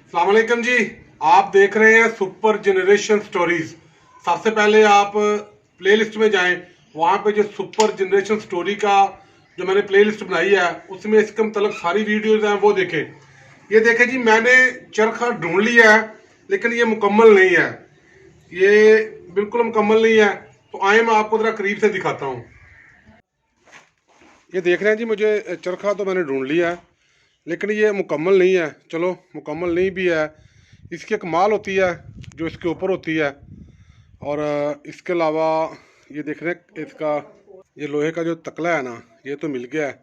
अस्सलाम वालेकुम जी। आप देख रहे हैं सुपर जनरेशन स्टोरीज। सबसे पहले आप प्लेलिस्ट में जाएं, वहां पे जो सुपर जनरेशन स्टोरी का जो मैंने प्लेलिस्ट बनाई है उसमें इसके मतलब सारी वीडियोज हैं वो देखें। ये देखें जी, मैंने चरखा ढूंढ लिया है लेकिन ये मुकम्मल नहीं है, ये बिल्कुल मुकम्मल नहीं है। तो आए मैं आपको जरा करीब से दिखाता हूँ। ये देख रहे हैं जी, मुझे चरखा तो मैंने ढूंढ लिया है लेकिन ये मुकम्मल नहीं है। चलो मुकम्मल नहीं भी है, इसकी एक माल होती है जो इसके ऊपर होती है। और इसके अलावा ये देख रहे हैं इसका ये लोहे का जो तकला है ना, ये तो मिल गया है।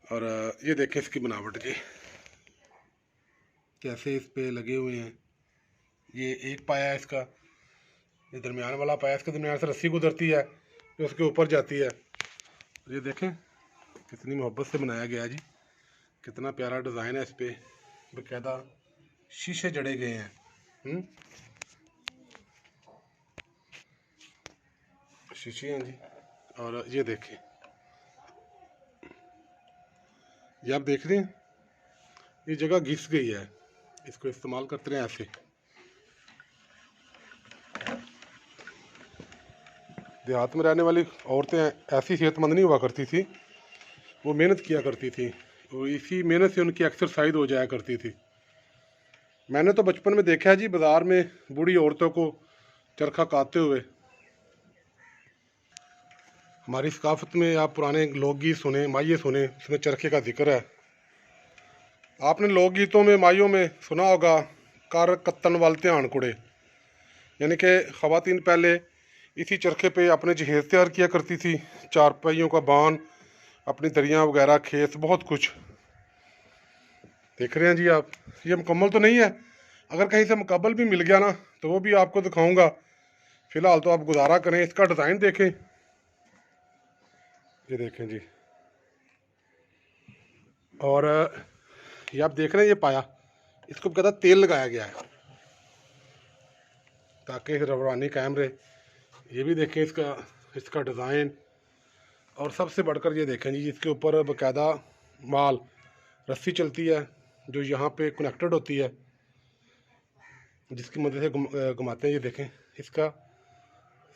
और ये देखें इसकी बनावट जी, कैसे इस पे लगे हुए हैं। ये एक पाया है इसका, ये दरमियान वाला पाया, इसके दरमियान से रस्सी गुजरती है जो उसके ऊपर जाती है। ये देखें कितनी मोहब्बत से बनाया गया है जी, कितना प्यारा डिज़ाइन है इस पर, बाकायदा शीशे जड़े गए हैं। शीशे हैं जी। और ये देखें, ये आप देख रहे हैं ये जगह घिस गई है, इसको इस्तेमाल करते हैं ऐसे। देहात में रहने वाली औरतें ऐसी सेहतमंद नहीं हुआ करती थी, वो मेहनत किया करती थी, वो इसी मेहनत से उनकी एक्सरसाइज हो जाया करती थी। मैंने तो बचपन में देखा है जी, बाज़ार में बूढ़ी औरतों को चरखा काटते हुए। हमारी सकाफत में आप पुराने लोकगीत सुने, माइये सुने, उसमें चरखे का जिक्र है। आपने लोकगीतों में माइयों में सुना होगा, कर कत्तन वाल ध्यान कुड़े, यानी कि ख़वातीन पहले इसी चरखे पे अपने जहेज़ तैयार किया करती थी, चारपाइयों का बान, अपनी दरियाँ वगैरह, खेत, बहुत कुछ। देख रहे हैं जी आप, ये मुकम्मल तो नहीं है, अगर कहीं से मुकम्मल भी मिल गया ना तो वो भी आपको दिखाऊंगा। फ़िलहाल तो आप गुजारा करें, इसका डिज़ाइन देखें। ये देखें जी, और ये आप देख रहे हैं ये पाया, इसको कहता तेल लगाया गया है ताकि रवानी कायम रहे। ये भी देखें इसका इसका डिज़ाइन। और सबसे बढ़कर ये देखें जी, इसके ऊपर बाकायदा माल रस्सी चलती है जो यहाँ पे कनेक्टेड होती है, जिसकी मदद से घुमाते हैं। ये देखें इसका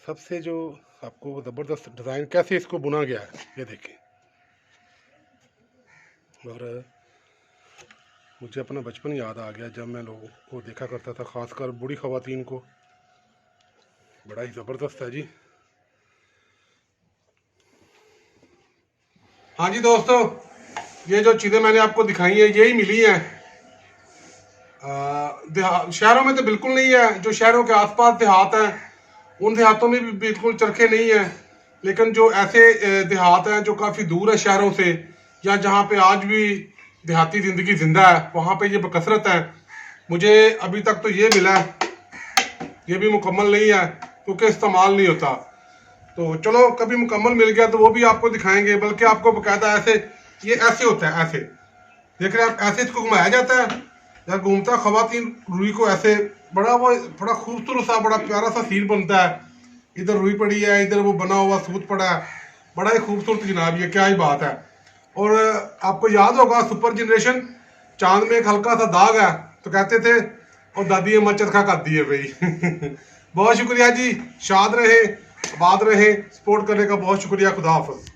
सबसे जो आपको ज़बरदस्त डिज़ाइन, कैसे इसको बुना गया है, ये देखें। और मुझे अपना बचपन याद आ गया जब मैं लोगों को देखा करता था, ख़ासकर बूढ़ी ख़वातीन को। बड़ा ही ज़बरदस्त है जी। हाँ जी दोस्तों, ये जो चीज़ें मैंने आपको दिखाई हैं यही मिली हैं। शहरों में तो बिल्कुल नहीं है, जो शहरों के आसपास देहात हैं उन देहातों में भी बिल्कुल चरखे नहीं हैं। लेकिन जो ऐसे देहात हैं जो काफ़ी दूर है शहरों से, या जहाँ पे आज भी देहाती ज़िंदगी ज़िंदा है, वहाँ पे ये बकसरत है। मुझे अभी तक तो ये मिला है, ये भी मुकम्मल नहीं है क्योंकि इस्तेमाल नहीं होता। तो चलो कभी मुकम्मल मिल गया तो वो भी आपको दिखाएंगे, बल्कि आपको बाकायदा ऐसे, ये ऐसे होता है, ऐसे देख रहे हैं आप, ऐसे इसको घुमाया जाता है या घूमता ख़वातीन रुई को ऐसे, बड़ा वो बड़ा खूबसूरत सा, बड़ा प्यारा सा सीन बनता है। इधर रुई पड़ी है, इधर वो बना हुआ सूत पड़ा है, बड़ा ही खूबसूरत जनाब, ये क्या ही बात है। और आपको याद होगा सुपर जनरेशन, चांद में एक हल्का सा दाग है तो कहते थे और दादी अम्मा चरखा खाती है भाई। बहुत शुक्रिया जी, शाद रहे, आबाद रहे, सपोर्ट करने का बहुत शुक्रिया। खुदा हाफ़िज़।